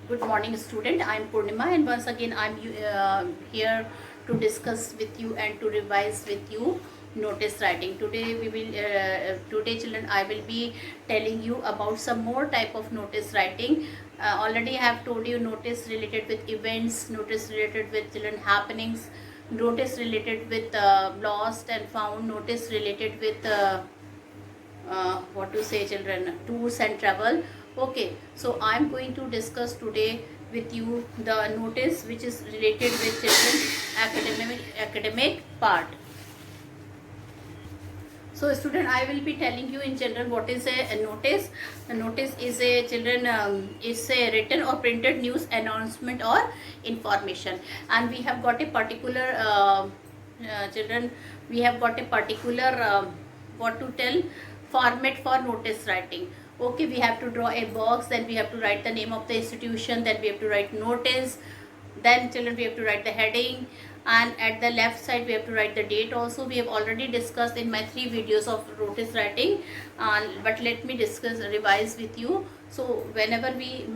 Good morning, student. I am Purnima, and once again I am here to discuss with you and to revise with you notice writing. Today, children, I will be telling you about some more type of notice writing. Already I have told you notice related with events, notice related with children happenings, notice related with lost and found, notice related with what to say, children, tours and travel. Okay, so I am going to discuss today with you the notice which is related with children academic part. So student, I will be telling you in general what is a notice. A notice is a children is a written or printed news announcement or information, and we have got a particular children, we have got a particular what to tell format for notice writing. Okay, we have to draw a box, then we have to write the name of the institution, then we have to write notice, then children we have to write the heading, and at the left side we have to write the date also. We have already discussed in my 3 videos of notice writing, but let me discuss revise with you. So whenever we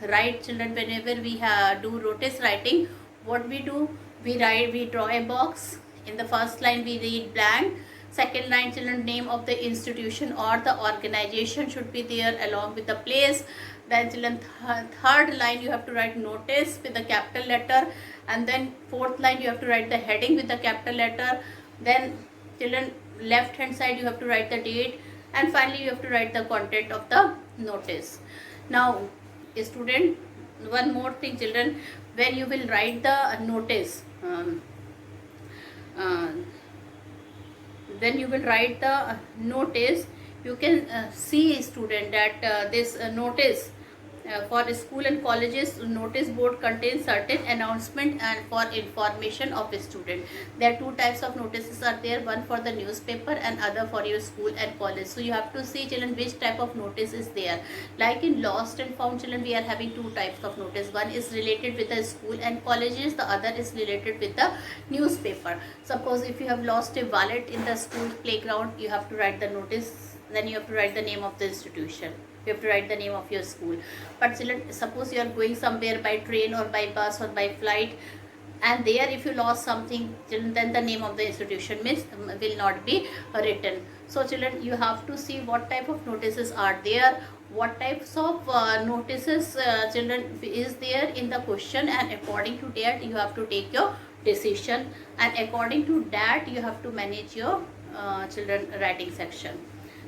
write, children, whenever we do notice writing, what we do, we draw a box. In the first line we read blank, second line, children, name of the institution or the organization should be there along with the place. Then children, third line you have to write notice with the capital letter, and then fourth line you have to write the heading with the capital letter. Then children, left hand side you have to write the date, and finally you have to write the content of the notice. Now student, one more thing, children, when you will write the notice, uh, then you will write the notice, you can see, student, that this notice for school and colleges notice board contains certain announcement and for information of a student. There are 2 types of notices are there, one for the newspaper and other for your school and college. So you have to see, children, which type of notice is there. Like in lost and found, children, we are having 2 types of notice. One is related with the school and colleges, the other is related with the newspaper. Suppose if you have lost a wallet in the school playground, you have to write the notice, then you have to write the name of the institution, you have to write the name of your school. But children, suppose you are going somewhere by train or by bus or by flight, and there if you lost something, children, then the name of the institution will not be written. So children, you have to see what type of notices are there, what types of notices, children, is there in the question, and according to that you have to take your decision, and according to that you have to manage your children writing section.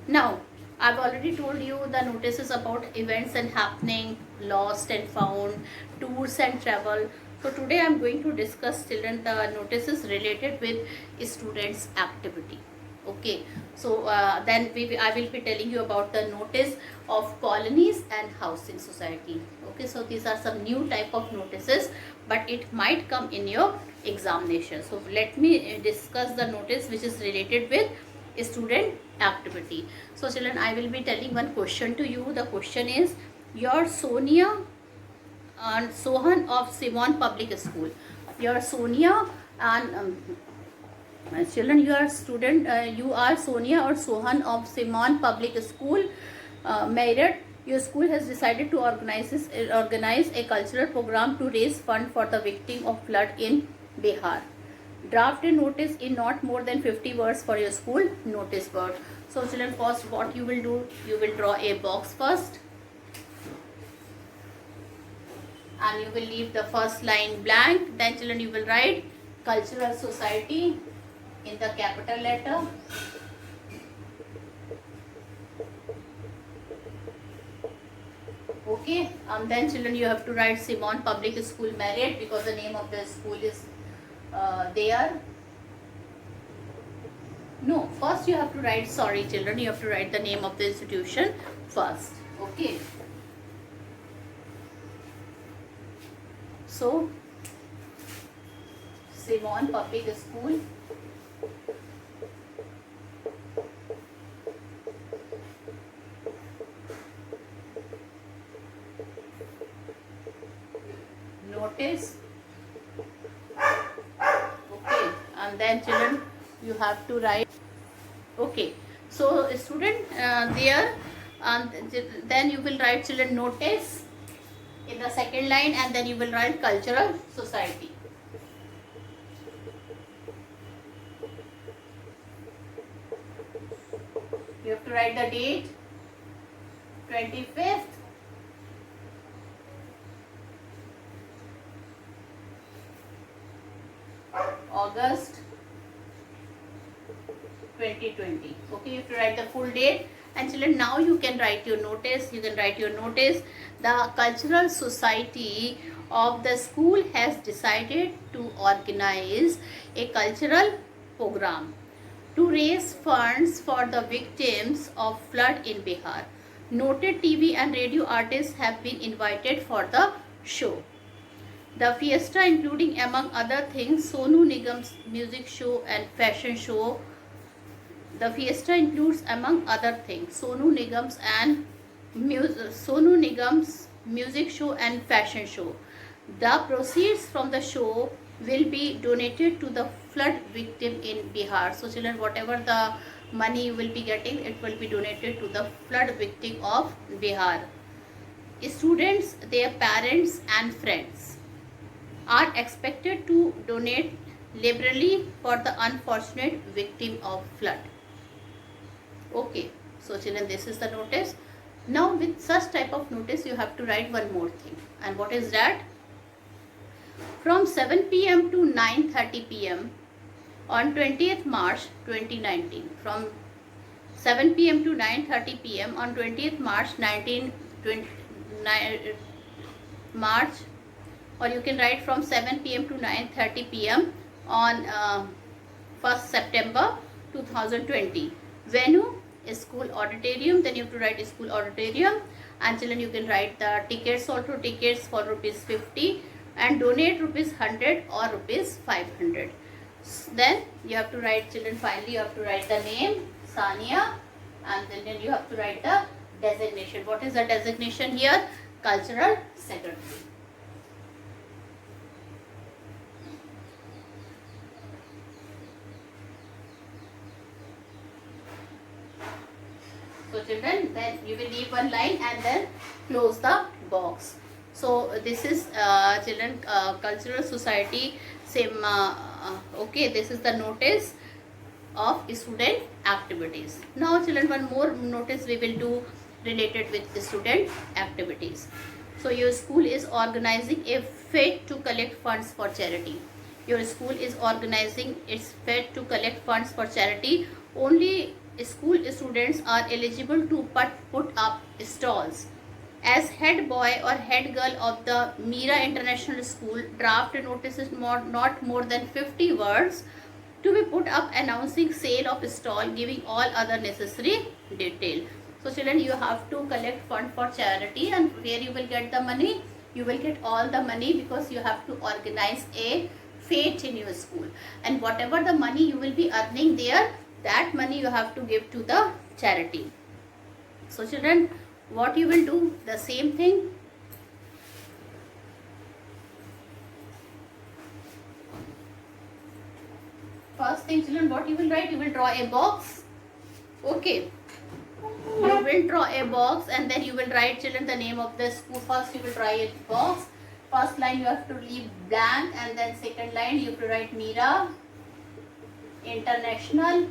Now I've already told you the notices about events and happening, lost and found, tours and travel. So today I'm going to discuss, children, the notices related with students' activity. Okay, so then I will be telling you about the notice of colonies and housing society. Okay, so these are some new type of notices, but it might come in your examination. So let me discuss the notice which is related with student activity. So children, I will be telling one question to you. The question is, your Sonia and Sohan of Simon Public School. Your Sonia and children, you are student, you are Sonia or Sohan of Simon Public School, Meerut. Your school has decided to organize a cultural program to raise fund for the victim of flood in Bihar. Draft a notice in not more than 50 words for your school notice board. So children, first what you will do, you will draw a box first, and you will leave the first line blank. Then children, you will write cultural society in the capital letter. Okay, then children, you have to write Simon Public School Meerut, because the name of the school is there. No, first you have to write, sorry children, you have to write the name of the institution first. Okay, so Simon Public School, notice. Okay, and then children, you have to write. Okay, so student, there, and then you will write, children, notice in the second line, and then you will write cultural society. You have to write the date, 25th August 2020. Okay, you have to write the full date. And children, now you can write your notice. You can write your notice. The cultural society of the school has decided to organize a cultural program to raise funds for the victims of flood in Bihar. Noted TV and radio artists have been invited for the show. The fiesta, including among other things Sonu Nigam's music show and fashion show. The fiesta includes among other things Sonu Nigam's music show and fashion show. The proceeds from the show will be donated to the flood victim in Bihar. So children, whatever the money you will be getting, it will be donated to the flood victim of Bihar. Students, their parents and friends are expected to donate liberally for the unfortunate victim of flood. Okay, so children, this is the notice. Now with such type of notice, you have to write one more thing. And what is that? From 7 p.m. to 9:30 p.m. on 20th March 2019. From 7 p.m. to 9:30 p.m. on 20th March 1920 March, or you can write from 7 p.m. to 9:30 p.m. on 1st September 2020. Venue is school auditorium. Then you have to write school auditorium. And children, you can write the tickets, also tickets for ₹50 and donate ₹100 or ₹500. Then you have to write, children, finally you have to write the name Sania, and then you have to write the designation. What is the designation here? Cultural secretary. So children, then you will leave one line and then close the box. So this is children, cultural society, same. Okay, this is the notice of student activities. Now children, one more notice we will do related with the student activities. So your school is organizing a fete to collect funds for charity. Your school is organizing its fete to collect funds for charity. Only school students are eligible to put up stalls. As head boy or head girl of the Mira International School, draft notices not more than 50 words to be put up announcing sale of stall, giving all other necessary detail. So children, you have to collect fund for charity, and where you will get the money? You will get all the money because you have to organize a fete in your school, and whatever the money you will be earning there, that money you have to give to the charity. So children, what you will do? The same thing. First thing children, what you will write? You will draw a box. Okay. You will draw a box and then you will write, children, the name of the school. First you will draw a box. First line you have to leave blank, and then second line you have to write Mira International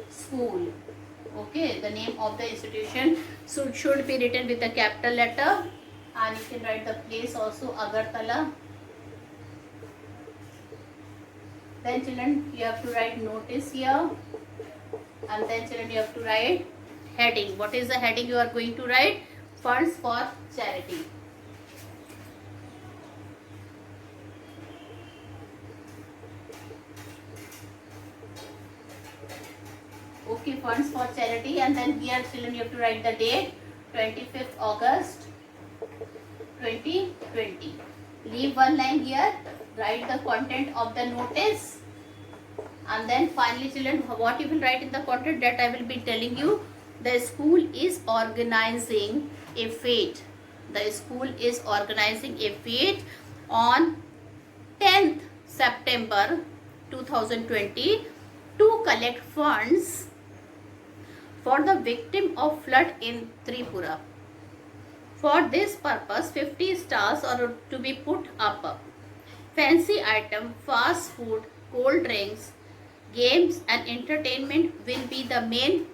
School. Okay, the name of the institution should be written with a capital letter, and you can write the place also, Agartala. Then children, you have to write notice here, and then children, you have to write heading. What is the heading you are going to write? Funds for charity. Okay, funds for charity, and then here children, you have to write the date, 25th August 2020. Leave one line here, write the content of the notice, and then finally children, what you will write in the content, that I will be telling you. The school is organizing a fete. The school is organizing a fete on 10th September 2020 to collect funds for the victim of flood in Tripura. For this purpose, 50 stalls are to be put up. Fancy item, fast food, cold drinks, games and entertainment will be the main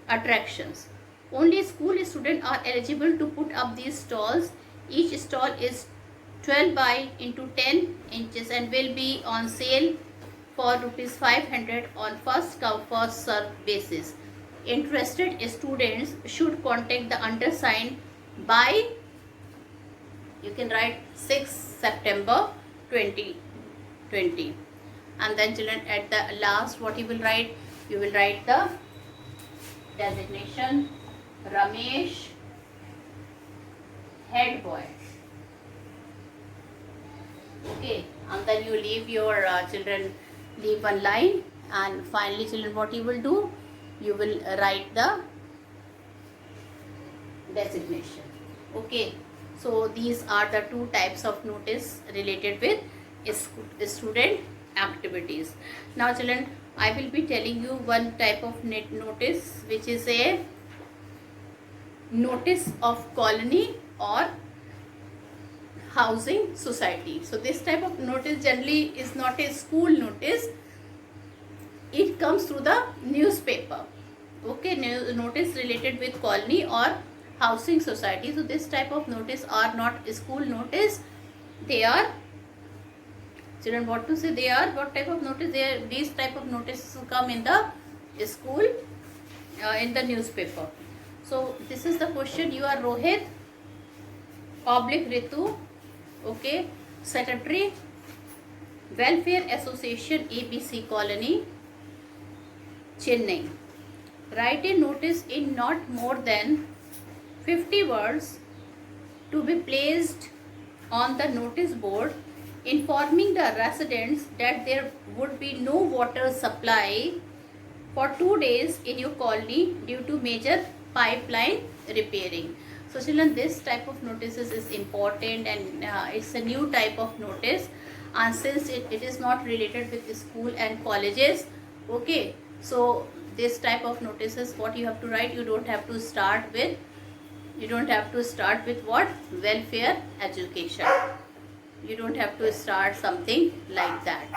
attractions. Only school students are eligible to put up these stalls. Each stall is 12 by into 10 inches and will be on sale for rupees 500 on first come first serve basis. Interested students should contact the undersigned by, you can write 6 September 2020. And then children, at the last what you will write the designation Ramesh, head boy. Okay, and then you leave your children, leave one line, and finally children, what you will do, you will write the designation. Okay, so these are the two types of notice related with student activities. Now children, I will be telling you one type of notice, which is a notice of colony or housing society. So this type of notice generally is not a school notice, it comes through the newspaper. Okay, notice related with colony or housing society. So this type of notice are not school notice, they are, children, what to say, they are what type of notice, they are, these type of notices come in the school, in the newspaper. So this is the question. You are Rohit oblique Ritu, okay, secretary, Welfare Association, ABC Colony, Chennai. Write a notice in not more than 50 words to be placed on the notice board informing the residents that there would be no water supply for 2 days in your colony due to major pipeline repairing. So children, this type of notices is important, and it's a new type of notice, and since it is not related with school and colleges, okay, so this type of notices, what you have to write, you don't have to start with what, welfare education, you don't have to start something like that.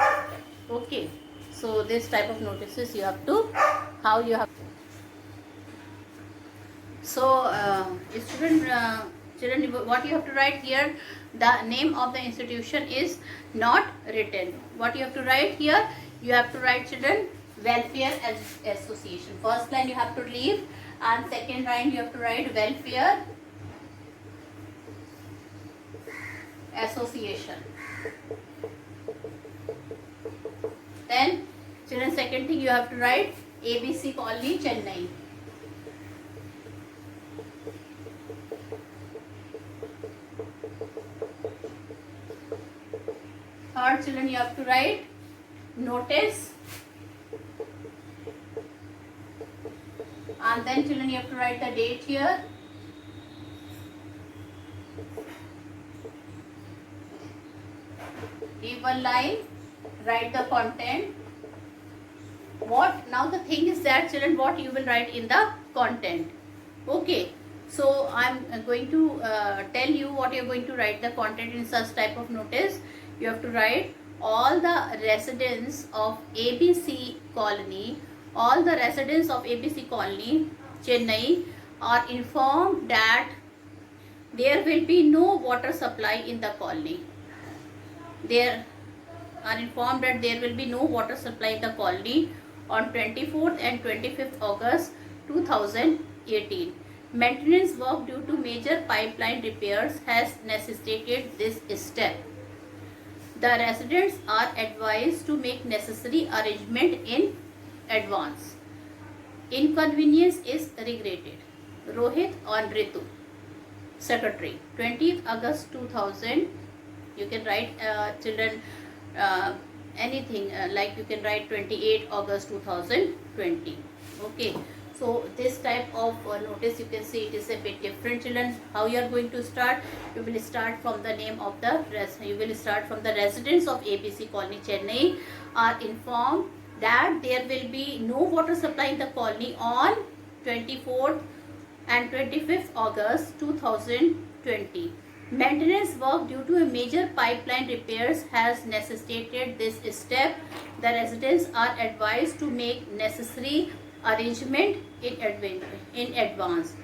Okay, so this type of notices you have to, how you have. So children, what you have to write here, the name of the institution is not written. What you have to write here, you have to write, children, Welfare Association. First line you have to leave, and second line you have to write Welfare Association. Then children, second thing you have to write ABC Colony, Chennai. Third, children, you have to write notice, and then children, you have to write the date here. Leave one line, write the content. What now the thing is that, children, what you will write in the content. Okay, so I'm going to tell you what you're going to write the content in such type of notice. You have to write, all the residents of ABC Colony, Chennai are informed that there will be no water supply in the colony. They are informed that there will be no water supply in the colony on 24th and 25th August 2018. Maintenance work due to major pipeline repairs has necessitated this step. The residents are advised to make necessary arrangement in advance. Inconvenience is regretted. Rohit on Ritu, Secretary, 20th August 2000. You can write, children, anything, like you can write 28 August 2020. Okay, so this type of notice, you can see it is a bit different, children. How you are going to start? You will start from the name of the residents of ABC Colony, Chennai are informed that there will be no water supply in the colony on 24th and 25th August 2020. Maintenance work due to a major pipeline repairs has necessitated this step. The residents are advised to make necessary arrangement in advance.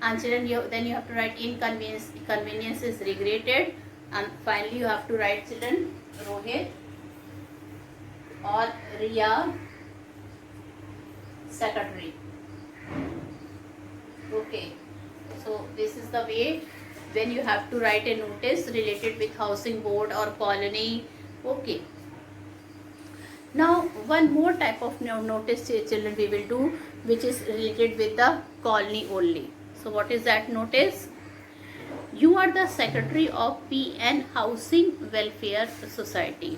And children, then you have to write inconvenience is regretted, and finally you have to write children Rohit or Riya, secretary. Okay, so this is the way when you have to write a notice related with housing board or colony. Okay, now one more type of notice children we will do, which is related with the colony only. So what is that notice? You are the secretary of PN Housing Welfare Society.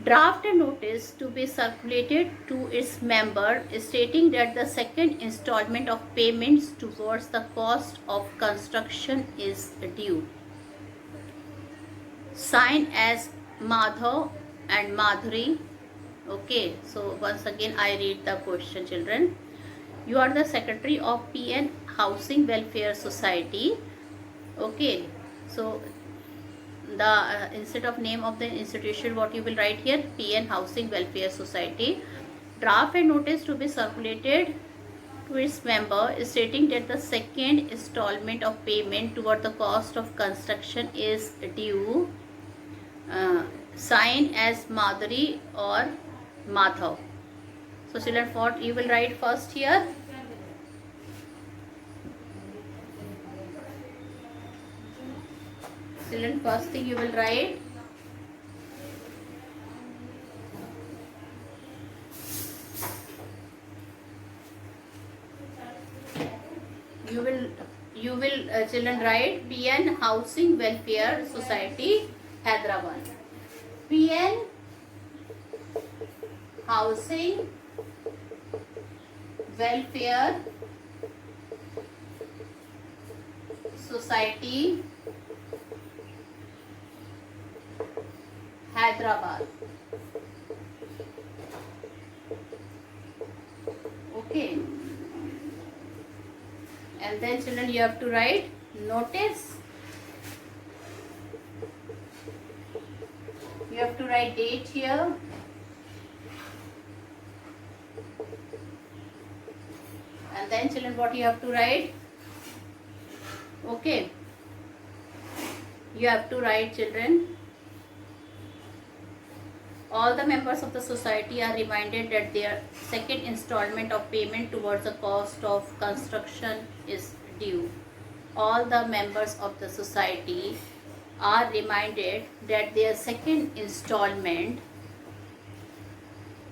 Draft a notice to be circulated to its member stating that the second installment of payments towards the cost of construction is due. Sign as Madhav and Madhuri. Okay, so once again I read the question, children. You are the secretary of PN Housing Welfare Society. Okay, so the instead of name of the institution, what you will write here? PN Housing Welfare Society. Draft a notice to be circulated to its member stating that the second installment of payment toward the cost of construction is due. Sign as Madhuri or Madhav. So children, what you will write first here? Children, first thing you will write you will children write PN Housing Welfare Society, Hyderabad. PN Housing Welfare Society, Hyderabad. Okay, and then children you have to write notice. You have to write date here. And then children, what you have to write? Okay, you have to write, children, all the members of the society are reminded that their second installment of payment towards the cost of construction is due. All the members of the society are reminded that their second installment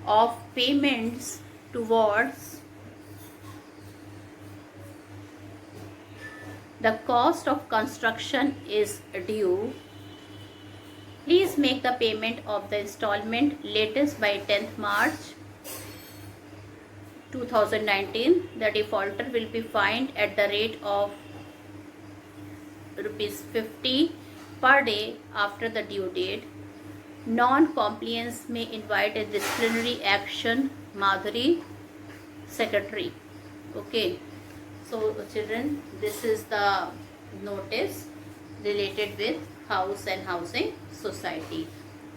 of payments towards the cost of construction is due. Please make the payment of the installment latest by 10th March 2019. The defaulter will be fined at the rate of ₹50 per day after the due date. Non-compliance may invite a disciplinary action. Madhuri, secretary. Okay, so children, this is the notice related with house and housing society.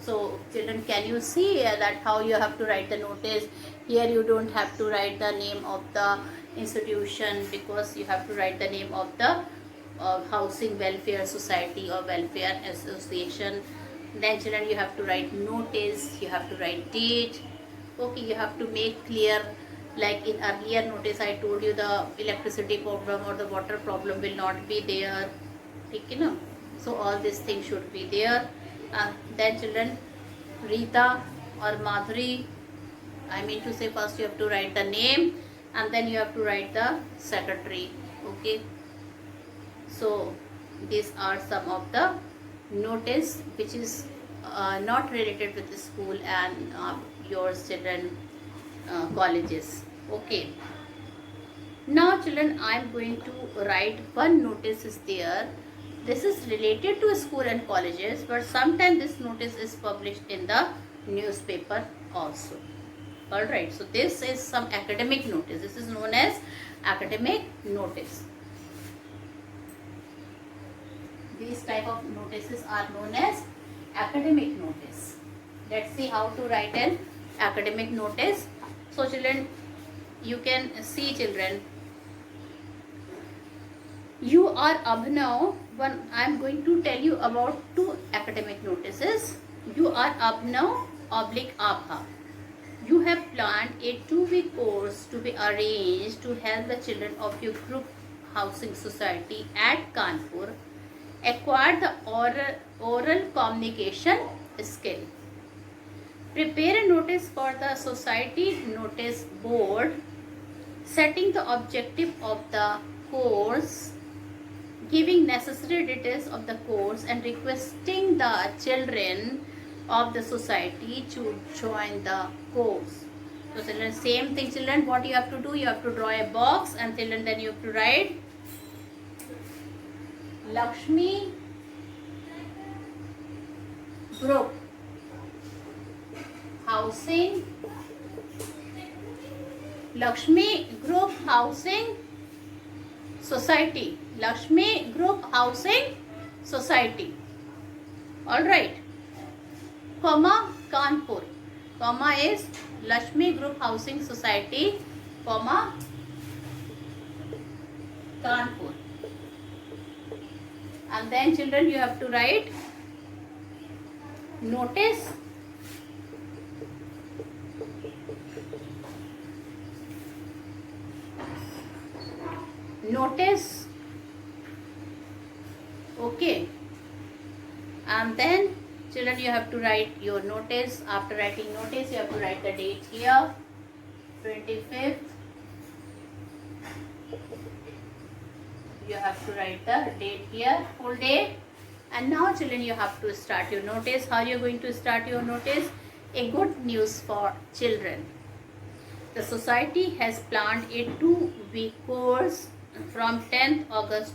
So children, can you see that how you have to write the notice? Here you don't have to write the name of the institution, because you have to write the name of the housing welfare society or welfare association. Then children, you have to write notice, you have to write date. Okay, you have to make clear, like in earlier notice I told you the electricity problem or the water problem will not be there. Okay, no? So all these things should be there. Then children, Rita or Madhuri, I mean to say, first you have to write the name and then you have to write the secretary. Okay, so these are some of the notice which is not related with the school and your children colleges. Okay, now children, I am going to write one notice is there. This is related to school and colleges, but sometimes this notice is published in the newspaper also. All right, so this is some academic notice. This is known as academic notice. These type of notices are known as academic notice. Let's see how to write an academic notice. So children, you can see children, you are Abhinav. I am going to tell you about two academic notices. You are Abhinav oblique Abha. You have planned a 2-week course to be arranged to help the children of your group housing society at Kanpur acquire the oral communication skill. Prepare a notice for the society notice board setting the objective of the course, giving necessary details of the course and requesting the children of the society to join the course. So children, same thing children, what you have to do, you have to draw a box and children then you have to write Lakshmi Group Housing, Lakshmi Group Housing Society, Lakshmi Group Housing Society. All right, comma Kanpur, comma is Lakshmi Group Housing Society, comma Kanpur. And then children, you have to write notice okay, and then children, you have to write your notice. After writing notice, you have to write the date here, 25th. You have to write the date here, full date. And now children, you have to start your notice. How you are going to start your notice? A good news for children. The society has planned a 2-week course from 10th August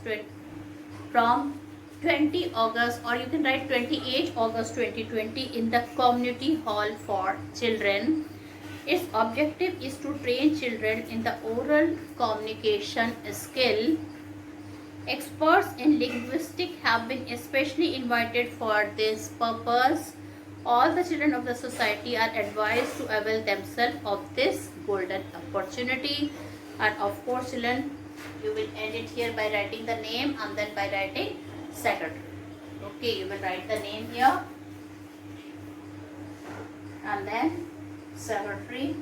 from 20 August, or you can write 28 August 2020 in the community hall for children. Its objective is to train children in the oral communication skill. Experts in linguistics have been especially invited for this purpose. All the children of the society are advised to avail themselves of this golden opportunity. And of course children, you will end it here by writing the name and then by writing secretary. Okay, you will write the name here and then secretary.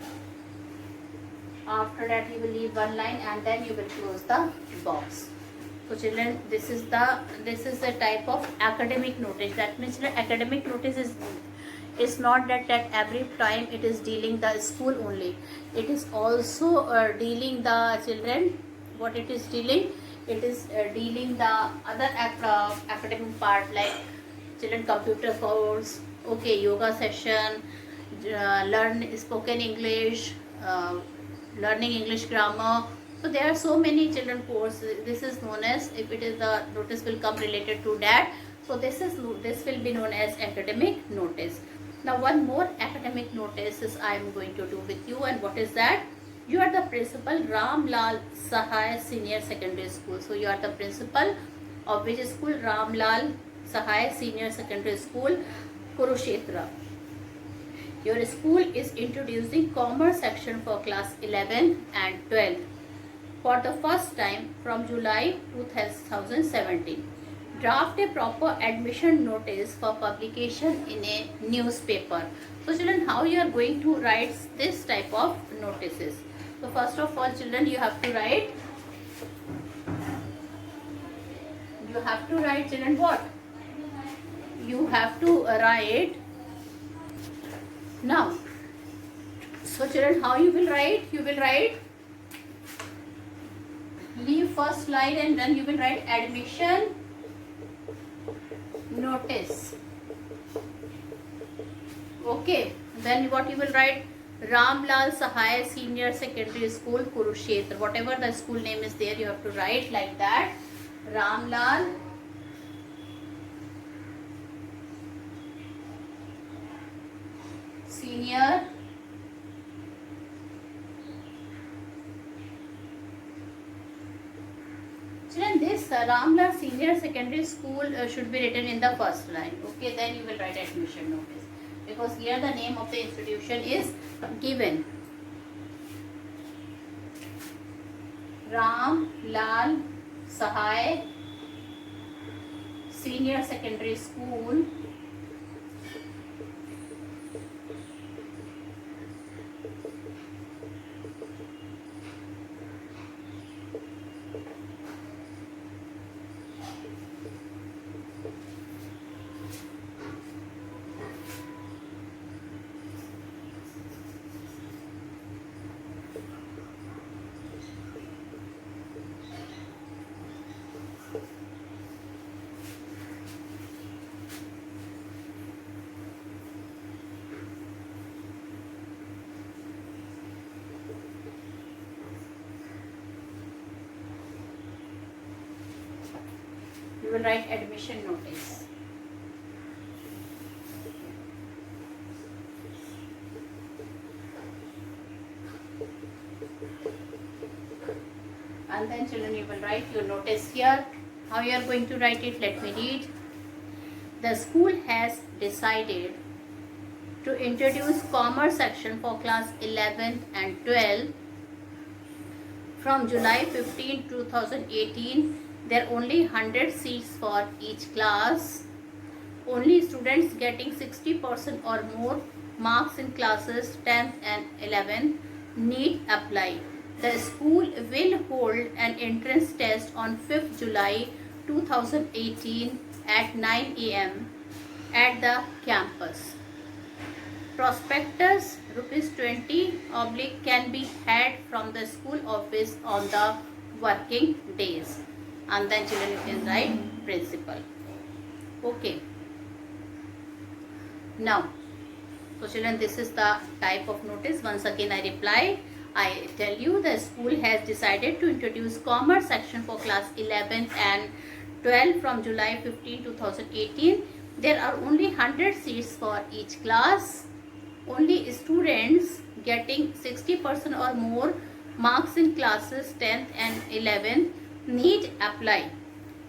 After that you will leave one line and then you will close the box. So children, this is the type of academic notice. That means academic notice is not that every time it is dealing the school only. It is also dealing the children. What it is dealing? It is dealing the other academic part like children computer course, okay, yoga session, learn spoken English, learning English grammar. So there are so many children courses. This is known as, if it is the notice will come related to that. So this will be known as academic notice. Now one more academic notice is I am going to do with you, and what is that? You are the principal Ram Lal Sahai Senior Secondary School. So you are the principal of which school? Ram Lal Sahai Senior Secondary School, Kurukshetra. Your school is introducing commerce section for class 11 and 12 for the first time from July 2017. Draft a proper admission notice for publication in a newspaper. So children, how you are going to write this type of notices? So first of all children, you have to write children what? You have to write now. So children, how you will write? You will write, leave first line and then you will write admission notice. Okay, then what you will write? Ram Lal Sahai Senior Secondary School, Kurukshetra. Whatever the school name is there, you have to write like that. Ram Lal Senior Children, this Ramla Senior Secondary School should be written in the first line. Okay, then you will write admission notice, because here the name of the institution is given. Ram Lal Sahai Senior Secondary School, you will write admission notice. And then children, you will write your notice here. How you are going to write it? Let me read. The school has decided to introduce commerce section for class 11 and 12 from July 15, 2018. There are only 100 seats for each class. Only students getting 60% or more marks in classes 10th and 11th need apply. The school will hold an entrance test on 5th July 2018 at 9 a.m. at the campus. Prospectus ₹20 can be had from the school office on the working days. And then children, you can write principal. Okay. Now, so children, this is the type of notice. Once again I reply. I tell you the school has decided to introduce commerce section for class 11 and 12 from July 15, 2018. There are only 100 seats for each class. Only students getting 60% or more marks in classes 10th and 11th need apply.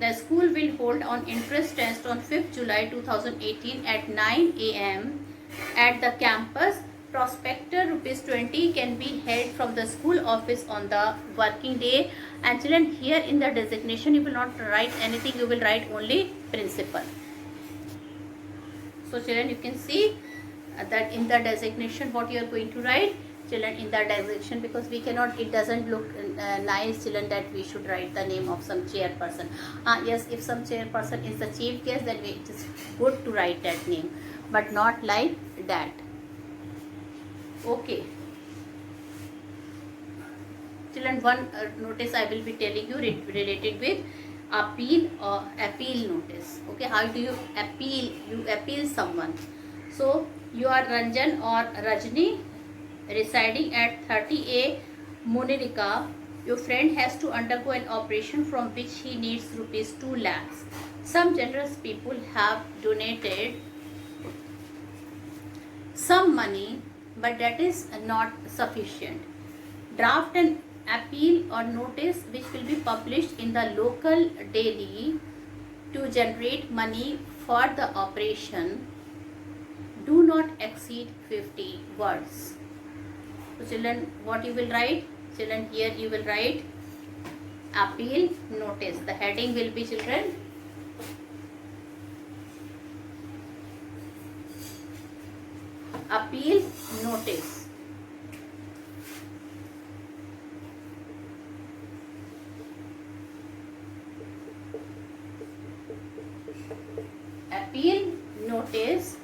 The school will hold an entrance test on 5th July 2018 at 9 a.m. at the campus. Prospectus ₹20 can be held from the school office on the working day. And children, here in the designation you will not write anything, you will write only principal. So children, you can see that in the designation what you are going to write. Children, in the designation, because we cannot, it doesn't look nice children that we should write the name of some chairperson. Yes, if some chairperson is the chief guest, then it is good to write that name, but not like that. Okay. Children, one notice I will be telling you related with appeal or appeal notice. Okay, how do you appeal? You appeal someone. So you are Ranjan or Rajni, residing at 30A Munirika. Your friend has to undergo an operation from which he needs ₹2 lakhs. Some generous people have donated some money, but that is not sufficient. Draft an appeal or notice which will be published in the local daily to generate money for the operation. Do not exceed 50 words. So children, what you will write? Children, here you will write appeal notice. The heading will be, children, appeal notice. Appeal notice.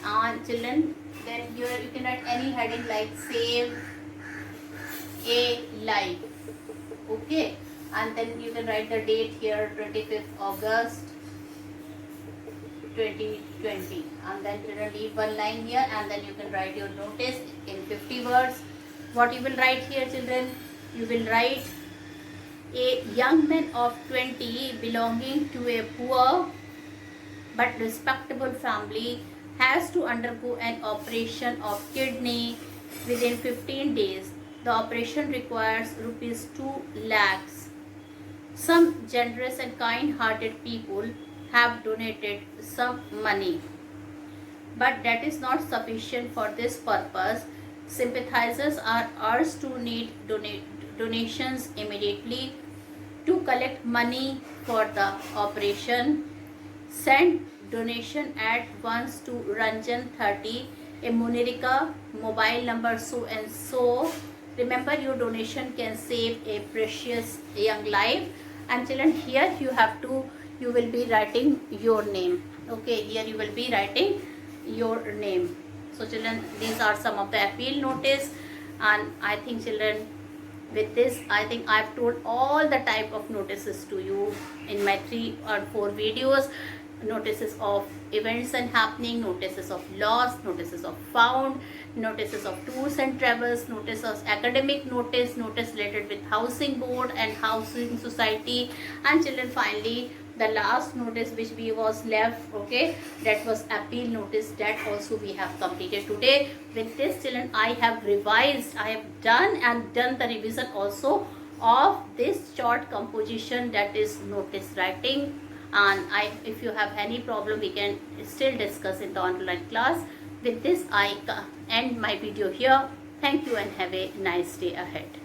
And children, then here you can write any heading like save a life. Okay, and then you can write the date here, 25th August 2020, and then children, leave one line here, and then you can write your notice in 50 words. What you will write here, children? You will write a young man of 20 belonging to a poor but respectable family has to undergo an operation of kidney within 15 days. The operation requires ₹2 lakhs. Some generous and kind-hearted people have donated some money, but that is not sufficient for this purpose. Sympathizers are urged to need donations immediately to collect money for the operation. Send donation at once to Ranjan 30, a Munirika, mobile number so and so. Remember, your donation can save a precious young life. And children, here you will be writing your name. Okay, here you will be writing your name. So children, these are some of the appeal notice, and I think children, with this I think I've told all the type of notices to you in my 3 or 4 videos. Notices of events and happening, notices of loss, notices of found, notices of tours and travels, notice of academic notice, notice related with housing board and housing society, and children, finally the last notice which we was left, okay, that was appeal notice, that also we have completed today. With this children, I have revised, I have done the revision also of this short composition, that is notice writing. And if you have any problem, we can still discuss in the online class. With this I end my video here. Thank you and have a nice day ahead.